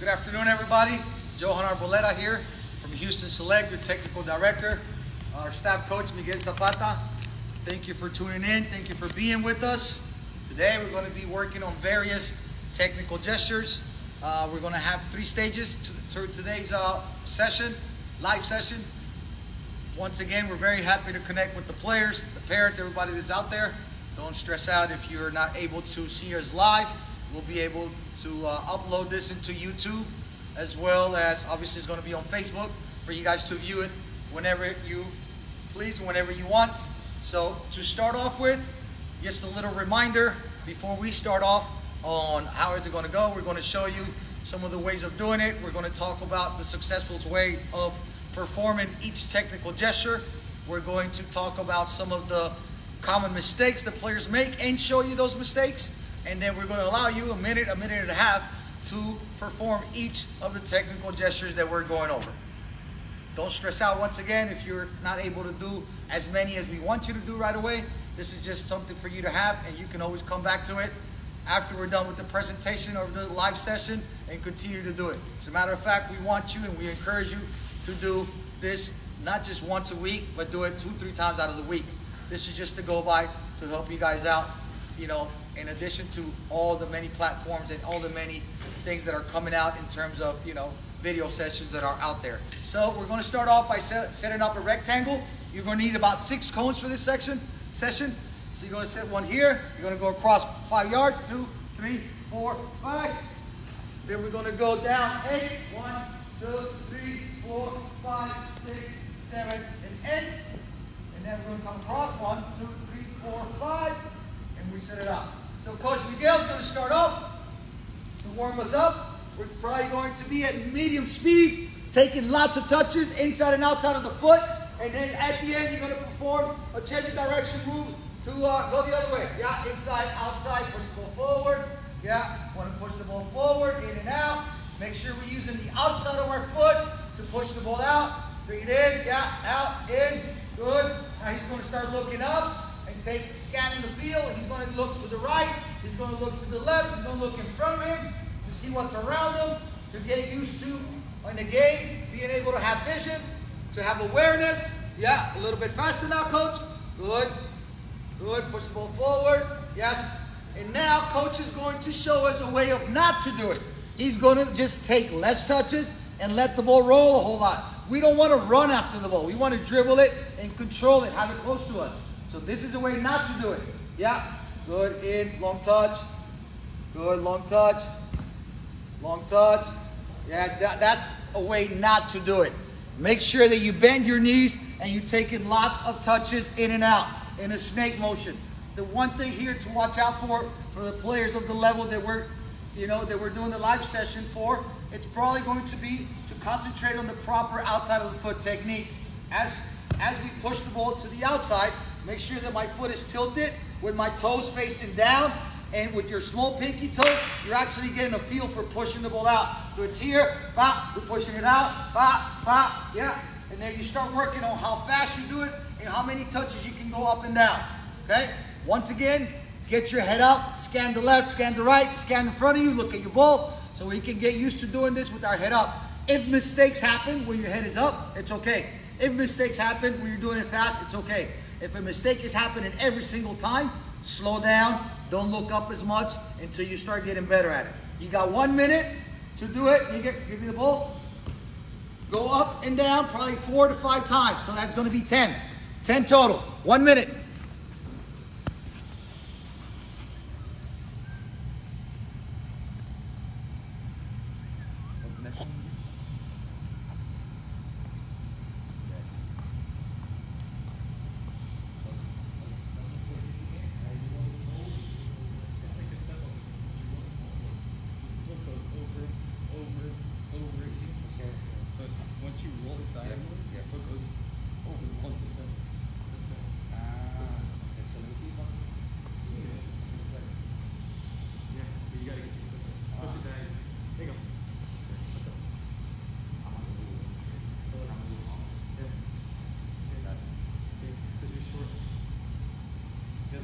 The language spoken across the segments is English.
Good afternoon, everybody. Johan Arboleda here from Houston Select, your technical director. Our staff coach, Miguel Zapata. Thank you for tuning in. Thank you for being with us. Today, we're going to be working on various technical gestures. We're going to have 3 stages to today's session, live session. Once again, we're very happy to connect with the players, the parents, everybody that's out there. Don't stress out if you're not able to see us live. We'll be able to upload this into YouTube, as well as obviously it's going to be on Facebook for you guys to view it whenever you please, whenever you want. So to start off with, just a little reminder before we start off on how is it going to go. We're going to show you some of the ways of doing it. We're going to talk about the successful way of performing each technical gesture. We're going to talk about some of the common mistakes the players make and show you those mistakes. And then we're going to allow you a minute and a half to perform each of the technical gestures that we're going over. Don't stress out once again if you're not able to do as many as we want you to do right away. This is just something for you to have, and you can always come back to it after we're done with the presentation or the live session and continue to do it. As a matter of fact, we want you and we encourage you to do this not just once a week, but do it 2-3 times out of the week. This is just to go by to help you guys out, you know, in addition to all the many platforms and all the many things that are coming out in terms of, you know, video sessions that are out there. So we're going to start off by setting up a rectangle. You're going to need about 6 cones for this session. So you're going to set one here. You're going to go across 5 yards, 2, 3, 4, 5. Then we're going to go down 8. 1, 2, 3, 4, 5, 6, 7, and 8. And then we're going to come across 1, 2, 3, 4, 5, and we set it up. So Coach Miguel's going to start off to warm us up. We're probably going to be at medium speed, taking lots of touches inside and outside of the foot. And then at the end, you're going to perform a change of direction move to go the other way. Yeah, inside, outside, push the ball forward. Yeah, want to push the ball forward, in and out. Make sure we're using the outside of our foot to push the ball out. Bring it in, yeah, out, in, good. Now he's going to start looking up and scanning the field. He's going to look to the right. He's going to look to the left. He's going to look in front of him to see what's around him, to get used to, in the game, being able to have vision, to have awareness. Yeah, a little bit faster now, Coach. Good. Good. Push the ball forward. Yes. And now Coach is going to show us a way of not to do it. He's going to just take less touches and let the ball roll a whole lot. We don't want to run after the ball. We want to dribble it and control it, have it close to us. So this is a way not to do it. Yeah. Good. In. Long touch. Good. Long touch. Long touch. Yes, that's a way not to do it. Make sure that you bend your knees and you take in lots of touches in and out in a snake motion. The one thing here to watch out for the players of the level that we're doing the live session for, it's probably going to be to concentrate on the proper outside of the foot technique. As we push the ball to the outside, make sure that my foot is tilted with my toes facing down. And with your small pinky toe, you're actually getting a feel for pushing the ball out. So it's here, bop, we're pushing it out, bop, bop, yeah. And then you start working on how fast you do it and how many touches you can go up and down, okay? Once again, get your head up, scan the left, scan the right, scan in front of you, look at your ball, so we can get used to doing this with our head up. If mistakes happen when your head is up, it's okay. If mistakes happen when you're doing it fast, it's okay. If a mistake is happening every single time, slow down. Don't look up as much until you start getting better at it. You got 1 minute to do it. Give me the ball. Go up and down probably 4 to 5 times. So that's going to be 10. 10 total. 1 minute. What's the next one?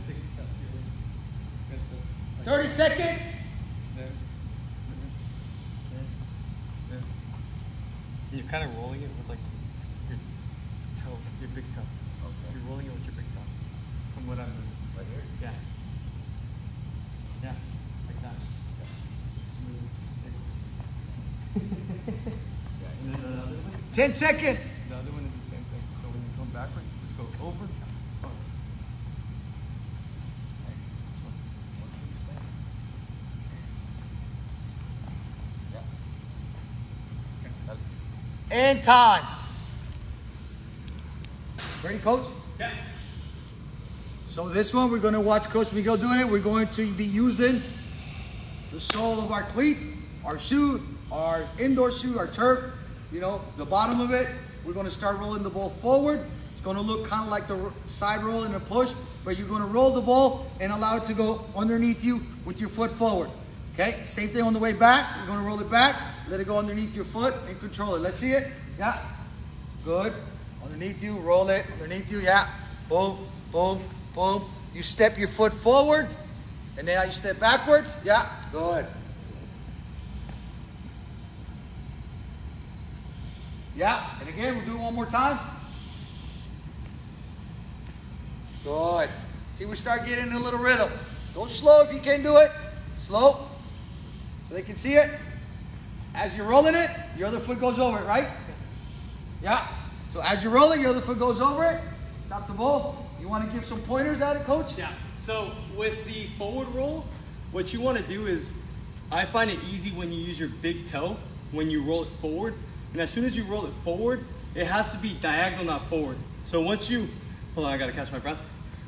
Take steps here. 30 seconds. There. kind of rolling it with like your toe, your big toe. Okay. You're rolling it with your big toe. From what I've noticed. Right here? Yeah. Yeah, like that. Smooth. And then the other one? 10 seconds. The other one is the same thing. So when you come backward, you just go over. Oh. And time. Ready, Coach? Yeah. So this one, we're going to watch Coach Miguel doing it. We're going to be using the sole of our cleat, our shoe, our indoor shoe, our turf, you know, the bottom of it. We're going to start rolling the ball forward. It's going to look kind of like the side roll and a push, but you're going to roll the ball and allow it to go underneath you with your foot forward. Okay, same thing on the way back. You're going to roll it back, let it go underneath your foot and control it. Let's see it. Yeah, good. Underneath you, roll it, underneath you, yeah. Boom, boom, boom. You step your foot forward, and then you step backwards. Yeah, good. Yeah, and again, we'll do it one more time. Good. See, we start getting a little rhythm. Go slow if you can do it. Slow, so they can see it. As you're rolling it, your other foot goes over it, right? Yeah. So as you're rolling, your other foot goes over it. Stop the ball. You want to give some pointers at it, Coach? Yeah. So with the forward roll, what you want to do is, I find it easy when you use your big toe, when you roll it forward. And as soon as you roll it forward, it has to be diagonal, not forward. So once you, hold on, I got to catch my breath.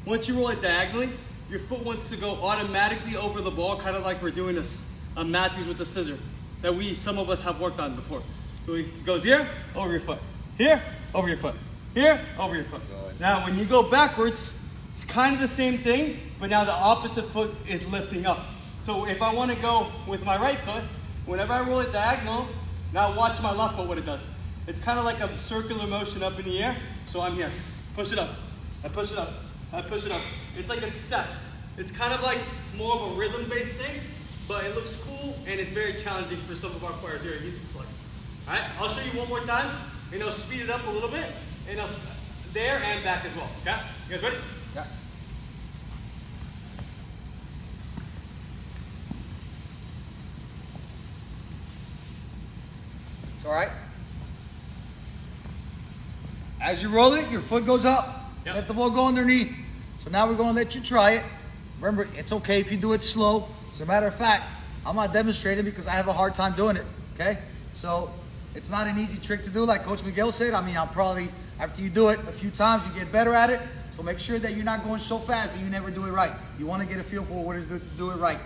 Once you roll it diagonally, your foot wants to go automatically over the ball, kind of like we're doing a Matthews with the scissor that some of us have worked on before. So it goes here, over your foot. Here, over your foot. Here, over your foot. Good. Now when you go backwards, it's kind of the same thing, but now the opposite foot is lifting up. So if I want to go with my right foot, whenever I roll it diagonal, now watch my left foot what it does. It's kind of like a circular motion up in the air. So I'm here. Push it up. I push it up. I push it up. It's like a step. It's kind of like more of a rhythm-based thing, but it looks cool and it's very challenging for some of our players here at Houston Select. All right, I'll show you one more time, and I'll speed it up a little bit, and I'll there and back as well. Okay, you guys ready? Yeah. It's all right. As you roll it, your foot goes up. Yep. Let the ball go underneath. So now we're going to let you try it. Remember, it's okay if you do it slow. As a matter of fact, I'm not demonstrating because I have a hard time doing it, okay? So it's not an easy trick to do like Coach Miguel said. I mean, I'll probably, after you do it a few times, you get better at it. So make sure that you're not going so fast that you never do it right. You want to get a feel for what it is to do it right.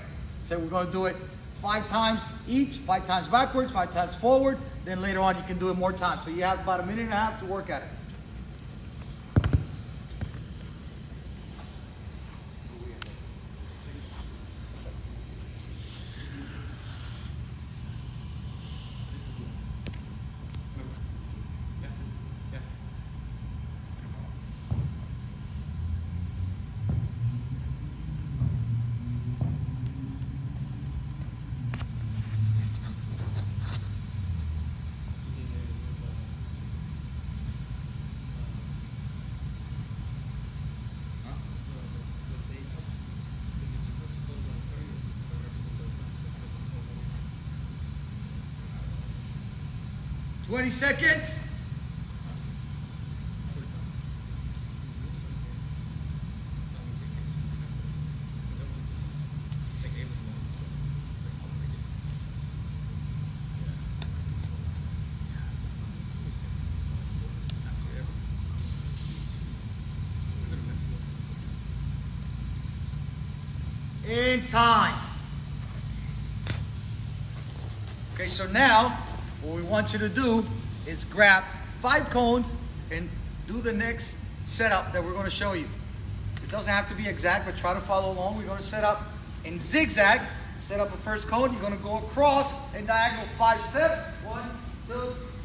So we're going to do it 5 times each, 5 times backwards, 5 times forward. Then later on, you can do it more times. So you have about a minute and a half to work at it. $20 seconds. In time. Okay, so now what we want you to do is grab 5 cones and do the next setup that we're going to show you. It doesn't have to be exact, but try to follow along. We're going to set up in zigzag. Set up a first cone. You're going to go across and diagonal 5 steps. 1, 2,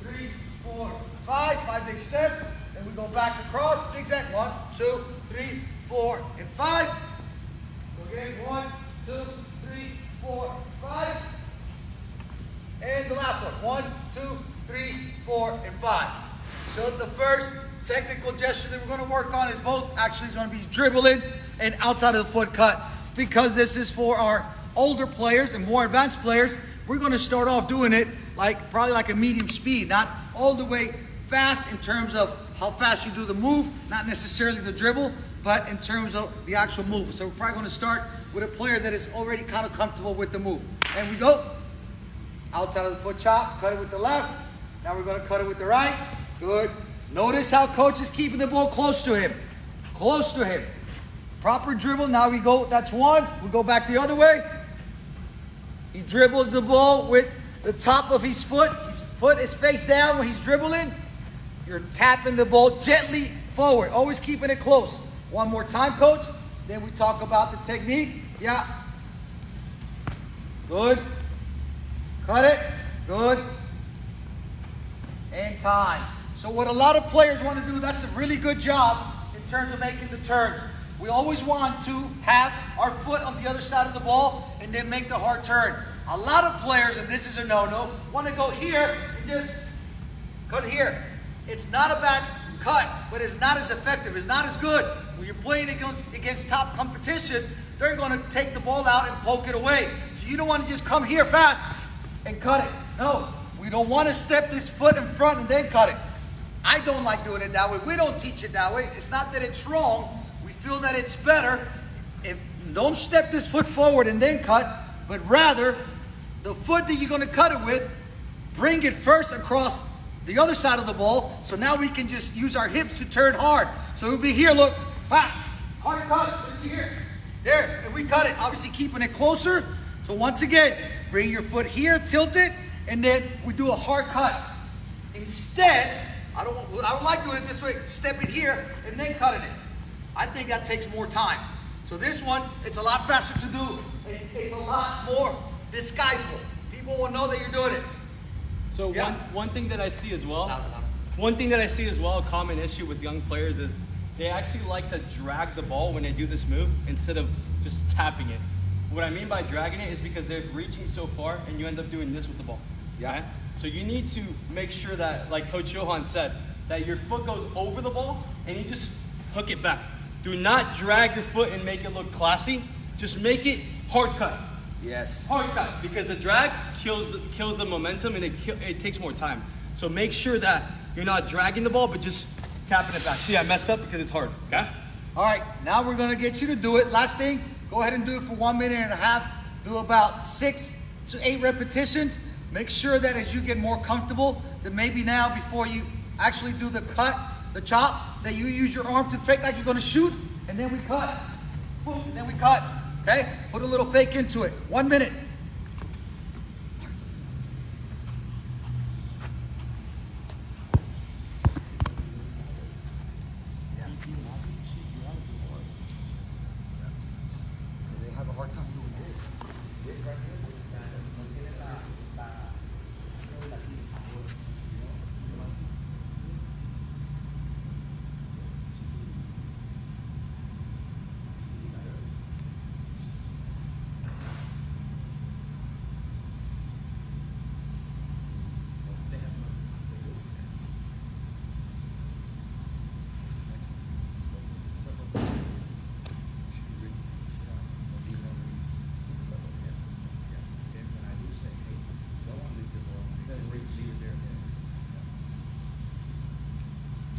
3, 4, 5. 5 big steps. Then we go back across, zigzag. 1, 2, 3, 4, and 5. Go again. 1, 2, 3, 4, 5. And the last one. 1, 2, 3, 4. 4, and 5. So the first technical gesture that we're going to work on is both actually is going to be dribbling and outside of the foot cut. Because this is for our older players and more advanced players, we're going to start off doing it probably like a medium speed, not all the way fast in terms of how fast you do the move, not necessarily the dribble, but in terms of the actual move. So we're probably going to start with a player that is already kind of comfortable with the move. And we go outside of the foot chop, cut it with the left. Now we're going to cut it with the right. Good. Notice how coach is keeping the ball close to him. Close to him. Proper dribble. Now we go, that's one. We go back the other way. He dribbles the ball with the top of his foot. His foot is face down when he's dribbling. You're tapping the ball gently forward. Always keeping it close. One more time, coach. Then we talk about the technique. Yeah. Good. Cut it. Good. And time. So what a lot of players want to do, that's a really good job in terms of making the turns. We always want to have our foot on the other side of the ball and then make the hard turn. A lot of players, and this is a no-no, want to go here and just cut here. It's not a bad cut, but it's not as effective. It's not as good. When you're playing against top competition, they're going to take the ball out and poke it away. So you don't want to just come here fast and cut it. No, we don't want to step this foot in front and then cut it. I don't like doing it that way. We don't teach it that way. It's not that it's wrong. We feel that it's better if don't step this foot forward and then cut, but rather the foot that you're going to cut it with, bring it first across the other side of the ball. So now we can just use our hips to turn hard. So we'll be here, look, back, hard cut, look here. There, and we cut it, obviously keeping it closer. So once again, bring your foot here, tilt it, and then we do a hard cut. Instead, I don't like doing it this way, step it here and then cutting it. I think that takes more time. So this one, it's a lot faster to do. It's a lot more disguisable. People will know that you're doing it. So Yeah. one thing that I see as well, Louder. a common issue with young players is they actually like to drag the ball when they do this move instead of just tapping it. What I mean by dragging it is because they're reaching so far and you end up doing this with the ball. Yeah. Okay? So you need to make sure that, like Coach Johan said, that your foot goes over the ball and you just hook it back. Do not drag your foot and make it look classy. Just make it hard cut. Yes. Hard cut, because the drag kills the momentum and it takes more time. So make sure that you're not dragging the ball, but just tapping it back. See, I messed up because it's hard, okay? All right, now we're gonna get you to do it. Last thing, go ahead and do it for 1.5 minutes. Do about 6 to 8 repetitions. Make sure that as you get more comfortable, that maybe now before you actually do the cut, the chop, that you use your arm to fake like you're gonna shoot, and then we cut. Boom, and then we cut, okay? Put a little fake into it. 1 minute. They have a hard time doing this. This right here, no tiene la there.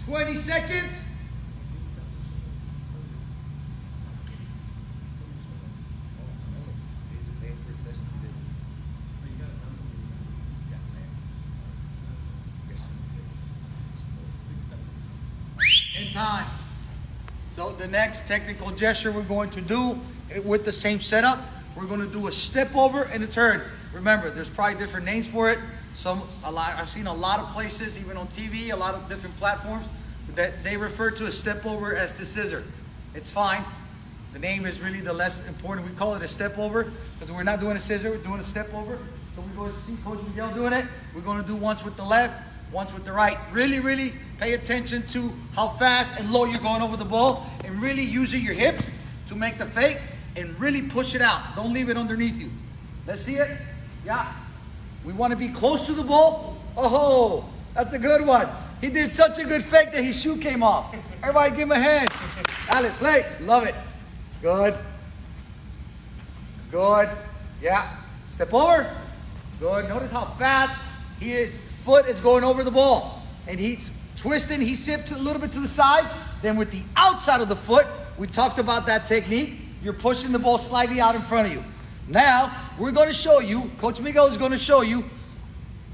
20 seconds. And time. So the next technical gesture we're going to do with the same setup, we're going to do a step over and a turn. Remember, there's probably different names for it. I've seen a lot of places, even on TV, a lot of different platforms, that they refer to a step over as the scissor. It's fine. The name is really the less important. We call it a step over because we're not doing a scissor, we're doing a step over. So we're going to see Coach Miguel doing it. We're going to do once with the left, once with the right. Really, really pay attention to how fast and low you're going over the ball and really using your hips to make the fake and really push it out. Don't leave it underneath you. Let's see it. Yeah. We want to be close to the ball. Oh, That's a good one. He did such a good fake that his shoe came off. Everybody give him a hand. Alex, play. Love it. Good. Good. Yeah. Step over. Good. Notice how fast his foot is going over the ball. And he's twisting. He sipped a little bit to the side. Then with the outside of the foot, we talked about that technique. You're pushing the ball slightly out in front of you. Now, we're going to show you, Coach Miguel is going to show you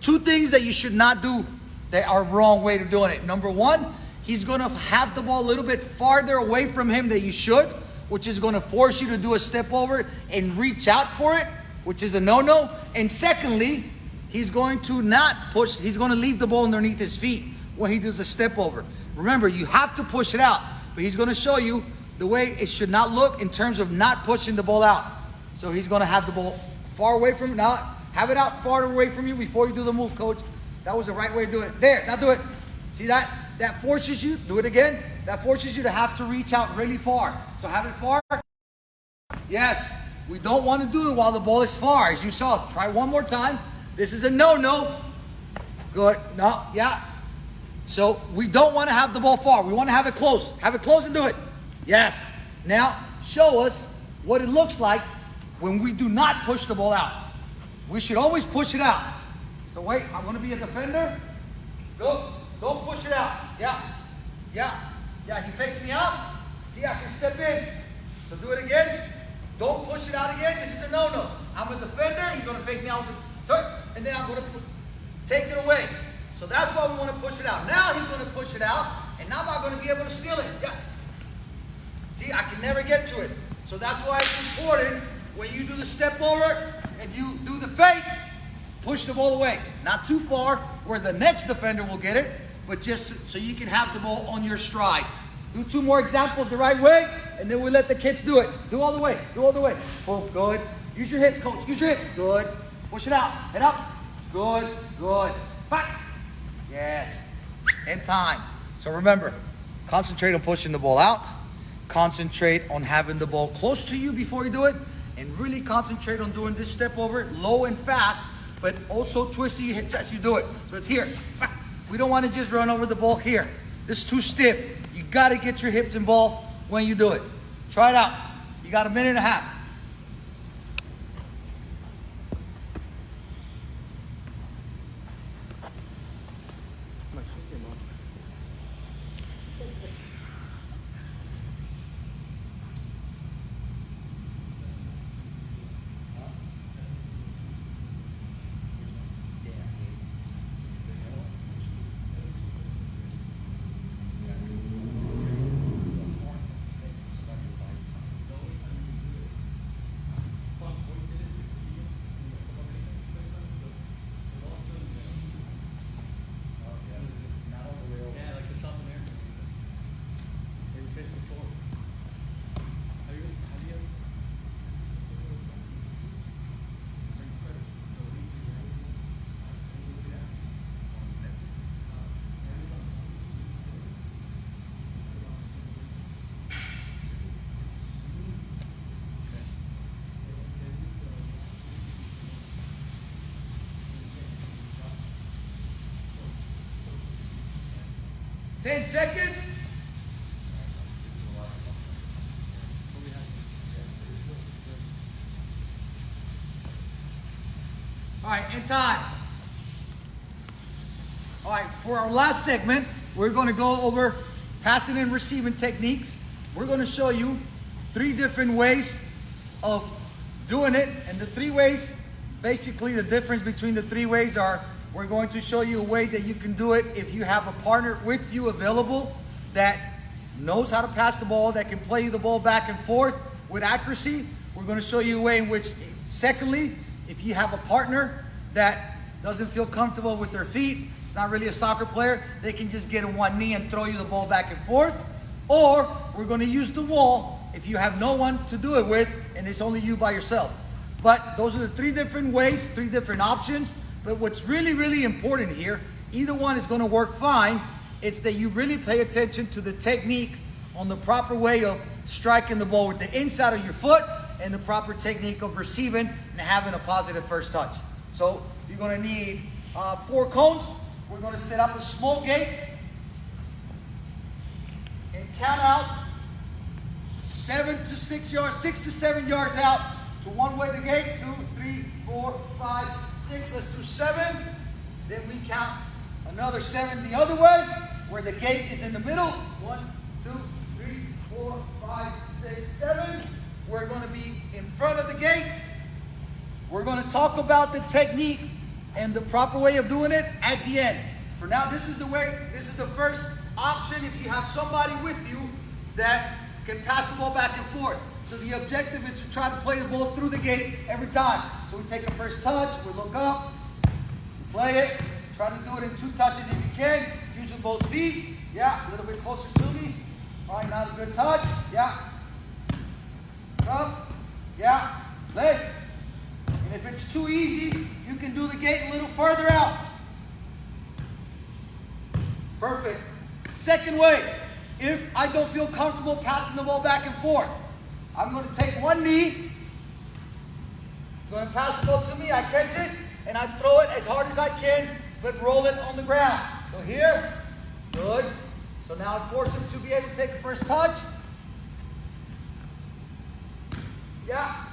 2 things that you should not do that are wrong way of doing it. Number 1, he's going to have the ball a little bit farther away from him than you should, which is going to force you to do a step over and reach out for it, which is a no-no. And secondly, he's going to not push, he's going to leave the ball underneath his feet when he does a step over. Remember, you have to push it out, but he's going to show you the way it should not look in terms of not pushing the ball out. So he's going to have the ball far away from you. Now, have it out farther away from you before you do the move, coach. That was the right way of doing it. There, now do it. See that? That forces you, do it again. That forces you to have to reach out really far. So have it far. Yes, we don't want to do it while the ball is far. As you saw, try one more time. This is a no-no. Good, no, yeah. So we don't want to have the ball far. We want to have it close. Have it close and do it. Yes. Now, show us what it looks like when we do not push the ball out. We should always push it out. So wait, I'm going to be a defender. Go. Don't push it out. Yeah. Yeah. Yeah, he fakes me out. See, I can step in. So do it again. Don't push it out again. This is a no-no. I'm a defender. He's going to fake me out with the turn, and then I'm going to take it away. So that's why we want to push it out. Now he's going to push it out, and now I'm not going to be able to steal it. Yeah. See, I can never get to it. So that's why it's important when you do the step over and you do the fake, push the ball away. Not too far where the next defender will get it, but just so you can have the ball on your stride. Do 2 more examples the right way, and then we let the kids do it. Do all the way. Do all the way. Oh, good. Use your hips, coach. Use your hips. Good. Push it out. Head up. Good. Good. Back. Yes. And time. So remember, concentrate on pushing the ball out. Concentrate on having the ball close to you before you do it. And really concentrate on doing this step over low and fast, but also twisting your hips as you do it. So it's here. We don't want to just run over the ball here. This is too stiff. You got to get your hips involved when you do it. Try it out. You got a minute and a half. Ten seconds. All right, and time. All right, for our last segment, we're going to go over passing and receiving techniques. We're going to show you 3 different ways of doing it. And the 3 ways, basically the difference between the 3 ways are, we're going to show you a way that you can do it if you have a partner with you available that knows how to pass the ball, that can play the ball back and forth with accuracy. We're going to show you a way in which, secondly, if you have a partner that doesn't feel comfortable with their feet, it's not really a soccer player, they can just get on one knee and throw you the ball back and forth. Or we're going to use the wall if you have no one to do it with and it's only you by yourself. But those are the 3 different ways, 3 different options. But what's really, really important here, either one is going to work fine. It's that you really pay attention to the technique on the proper way of striking the ball with the inside of your foot and the proper technique of receiving and having a positive first touch. So you're going to need 4 cones. we're going to set up a small gate and count out 7 to 6 yards, 6 to 7 yards out to one way the gate. 2, 3, 4, 5, 6. Let's do 7. Then we count another 7 the other way, where the gate is in the middle. 1, 2, 3, 4, 5, 6, 7. We're going to be in front of the gate. We're going to talk about the technique and the proper way of doing it at the end. For now, this is the way, this is the first option if you have somebody with you that can pass the ball back and forth. So the objective is to try to play the ball through the gate every time. So we take a first touch, we look up, we play it, try to do it in 2 touches if you can, using both feet. Yeah, a little bit closer to me. All right, now a good touch. Yeah. Up. Yeah. Play. And if it's too easy, you can do the gate a little further out. Perfect. Second way, if I don't feel comfortable passing the ball back and forth, I'm going to take one knee, going to pass the ball to me, I catch it, and I throw it as hard as I can, but roll it on the ground. So here, good. So now I force him to be able to take the first touch. Yeah.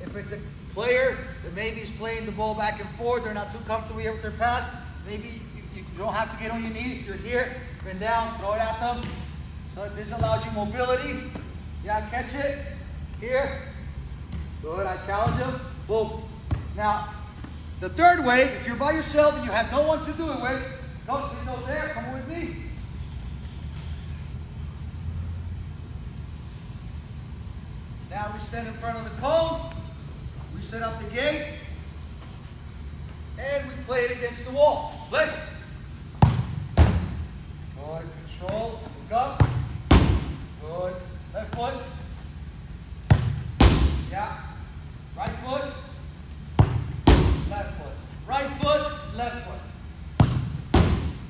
If it's a player that maybe is playing the ball back and forth, they're not too comfortable here with their pass, maybe you don't have to get on your knees. You're here, bend down, throw it at them. So this allows you mobility. Yeah, catch it. Here. Good, I challenge them. Boom. Now, the third way, if you're by yourself and you have no one to do it with, Coach, he goes there, come with me. Now we stand in front of the cone, we set up the gate, and we play it against the wall. Play. Good, control, look up. Good, left foot. Yeah, right foot, left foot. Right foot, left foot.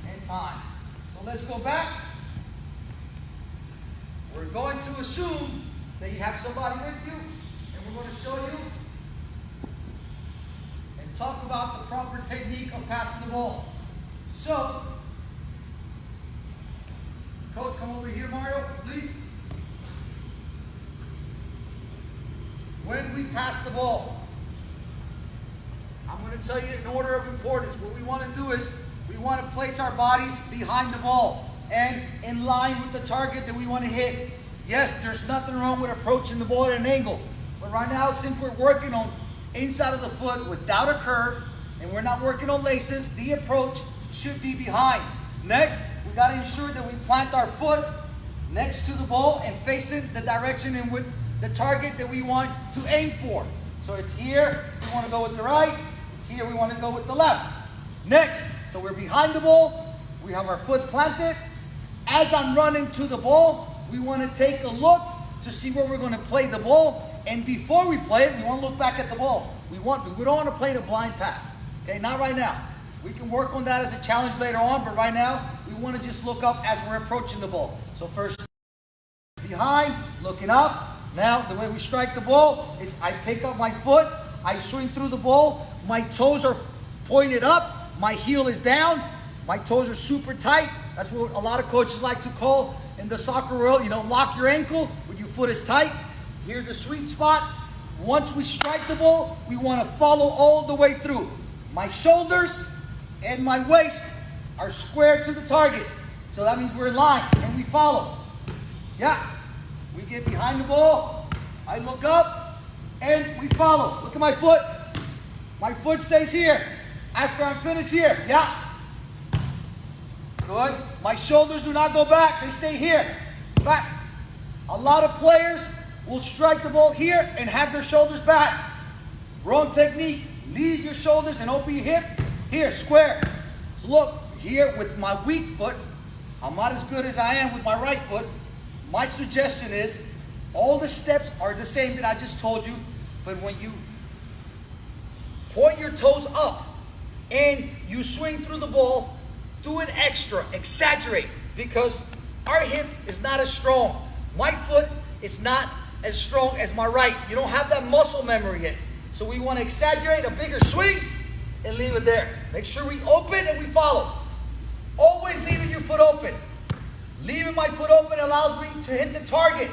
And time. So let's go back. We're going to assume that you have somebody with you, and we're going to show you and talk about the proper technique of passing the ball. So, Coach, come over here, Mario, please. When we pass the ball, I'm going to tell you in order of importance. What we want to do is we want to place our bodies behind the ball and in line with the target that we want to hit. Yes, there's nothing wrong with approaching the ball at an angle. But right now, since we're working on inside of the foot without a curve, and we're not working on laces, the approach should be behind. Next, we got to ensure that we plant our foot next to the ball and facing the direction in which the target that we want to aim for. So it's here, we want to go with the right. It's here, we want to go with the left. Next, so we're behind the ball. We have our foot planted. As I'm running to the ball, we want to take a look to see where we're going to play the ball. And before we play it, we want to look back at the ball. We don't want to play the blind pass. Okay, not right now. We can work on that as a challenge later on, but right now, we want to just look up as we're approaching the ball. So first, behind, looking up. Now, the way we strike the ball is I pick up my foot, I swing through the ball, my toes are pointed up, my heel is down, my toes are super tight. That's what a lot of coaches like to call in the soccer world, lock your ankle when your foot is tight. Here's the sweet spot. Once we strike the ball, we want to follow all the way through. My shoulders and my waist are square to the target. So that means we're in line and we follow. Yeah. We get behind the ball, I look up, and we follow. Look at my foot. My foot stays here. After I'm finished here, yeah. Good. My shoulders do not go back, they stay here. Back. A lot of players will strike the ball here and have their shoulders back. Wrong technique. Leave your shoulders and open your hip. Here, square. So look, here with my weak foot, I'm not as good as I am with my right foot. My suggestion is, all the steps are the same that I just told you, but when you point your toes up and you swing through the ball, do it extra, exaggerate, because our hip is not as strong. My foot is not as strong as my right. You don't have that muscle memory yet. So we want to exaggerate a bigger swing, and leave it there. Make sure we open and we follow. Always leaving your foot open. Leaving my foot open allows me to hit the target.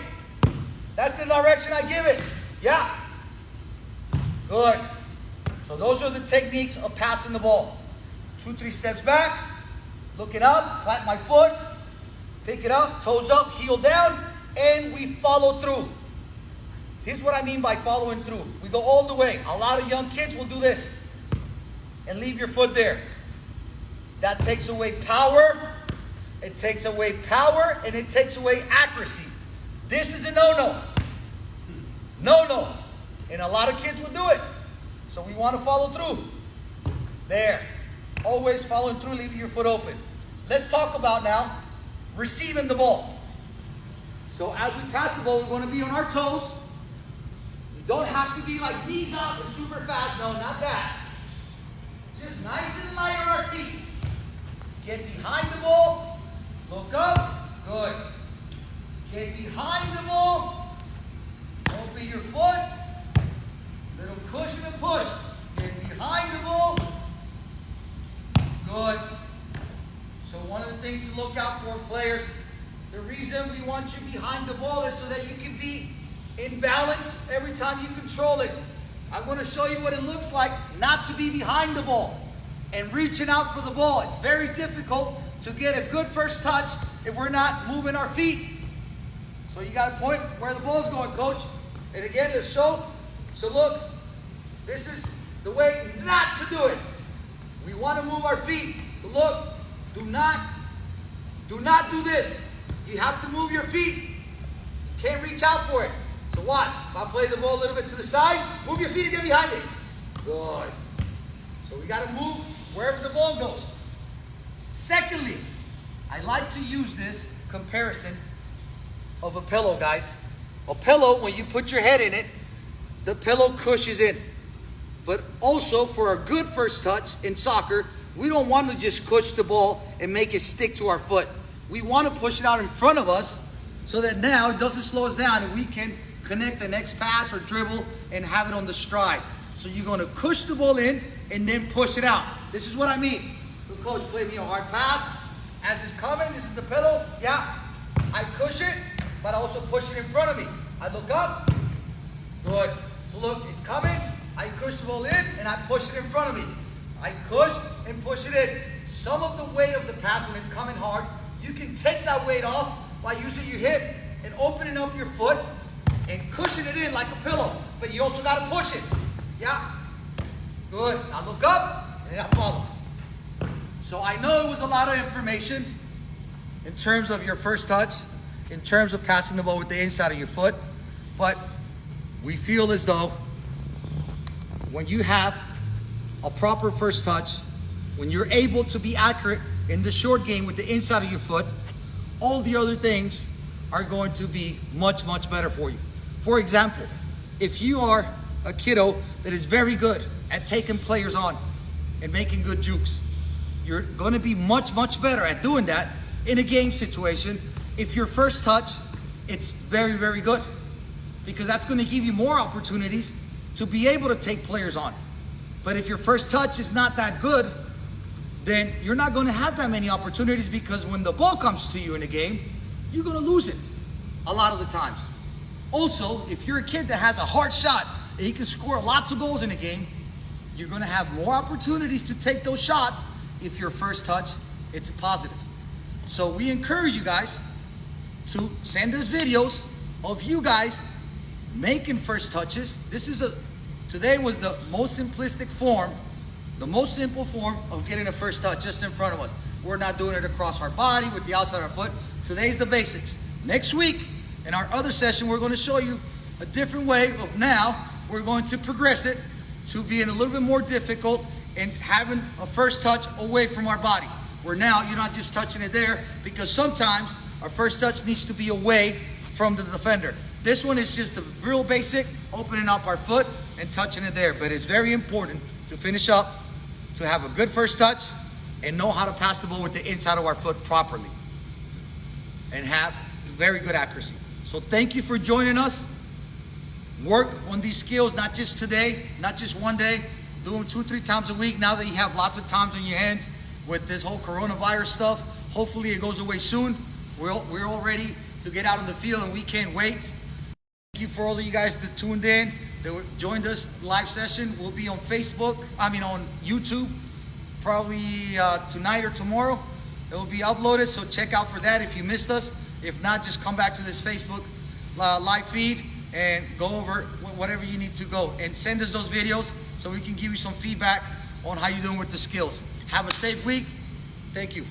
That's the direction I give it. Yeah. Good. So those are the techniques of passing the ball. 2, 3 steps back, looking up, plant my foot, pick it up, toes up, heel down, and we follow through. Here's what I mean by following through. We go all the way. A lot of young kids will do this and leave your foot there. That takes away power. It takes away power and it takes away accuracy. This is a no-no. No-no. And a lot of kids will do it. So we want to follow through. There. Always following through, leaving your foot open. Let's talk about now receiving the ball. So as we pass the ball, we're going to be on our toes. You don't have to be like knees up and super fast. No, not that. Just nice and light on our feet. Get behind the ball. Look up. Good. Get behind the ball. Open your foot. Little cushion and push. Get behind the ball. Good. So one of the things to look out for, players, the reason we want you behind the ball is so that you can be in balance every time you control it. I'm going to show you what it looks like not to be behind the ball and reaching out for the ball. It's very difficult to get a good first touch if we're not moving our feet. So you got to point where the ball's going, coach. And again, let's show. So look, this is the way not to do it. We want to move our feet. So look, do not do this. You have to move your feet. You can't reach out for it. So watch. If I play the ball a little bit to the side, move your feet and get behind it. Good. So we got to move wherever the ball goes. Secondly, I like to use this comparison of a pillow, guys. A pillow, when you put your head in it, the pillow cushions in. But also, for a good first touch in soccer, we don't want to just push the ball and make it stick to our foot. We want to push it out in front of us so that now it doesn't slow us down and we can connect the next pass or dribble and have it on the stride. So you're going to push the ball in and then push it out. This is what I mean. So coach, play me a hard pass. As it's coming, this is the pillow. Yeah, I push it, but I also push it in front of me. I look up. Good. So look, it's coming. I push the ball in and I push it in front of me. I push and push it in. Some of the weight of the pass when it's coming hard, you can take that weight off by using your hip and opening up your foot and cushion it in like a pillow. But you also got to push it. Yeah? Good. Now look up and I follow. So I know it was a lot of information in terms of your first touch, in terms of passing the ball with the inside of your foot, but we feel as though when you have a proper first touch, when you're able to be accurate in the short game with the inside of your foot, all the other things are going to be much, much better for you. For example, if you are a kiddo that is very good at taking players on and making good jukes, you're going to be much, much better at doing that in a game situation if your first touch, it's very, very good. Because that's going to give you more opportunities to be able to take players on. But if your first touch is not that good, then you're not going to have that many opportunities, because when the ball comes to you in a game, you're going to lose it a lot of the times. Also, if you're a kid that has a hard shot and you can score lots of goals in a game, you're going to have more opportunities to take those shots if your first touch, it's positive. So we encourage you guys to send us videos of you guys making first touches. Today was the most simplistic form, the most simple form of getting a first touch just in front of us. We're not doing it across our body with the outside of our foot. Today's the basics. Next week, in our other session, we're going to show you a different way of now. We're going to progress it to being a little bit more difficult and having a first touch away from our body. Where now you're not just touching it there, because sometimes our first touch needs to be away from the defender. This one is just the real basic, opening up our foot and touching it there. But it's very important to finish up, to have a good first touch and know how to pass the ball with the inside of our foot properly and have very good accuracy. So thank you for joining us. Work on these skills, not just today, not just one day, Do them 2-3 times a week now that you have lots of times on your hands with this whole coronavirus stuff. Hopefully it goes away soon. We're all ready to get out on the field, and we can't wait. Thank you for all of you guys that tuned in, that joined us live session. We'll be on on YouTube, probably tonight or tomorrow. It will be uploaded, so check out for that if you missed us. If not, just come back to this Facebook live feed and go over whatever you need to go. And send us those videos so we can give you some feedback on how you're doing with the skills. Have a safe week. Thank you.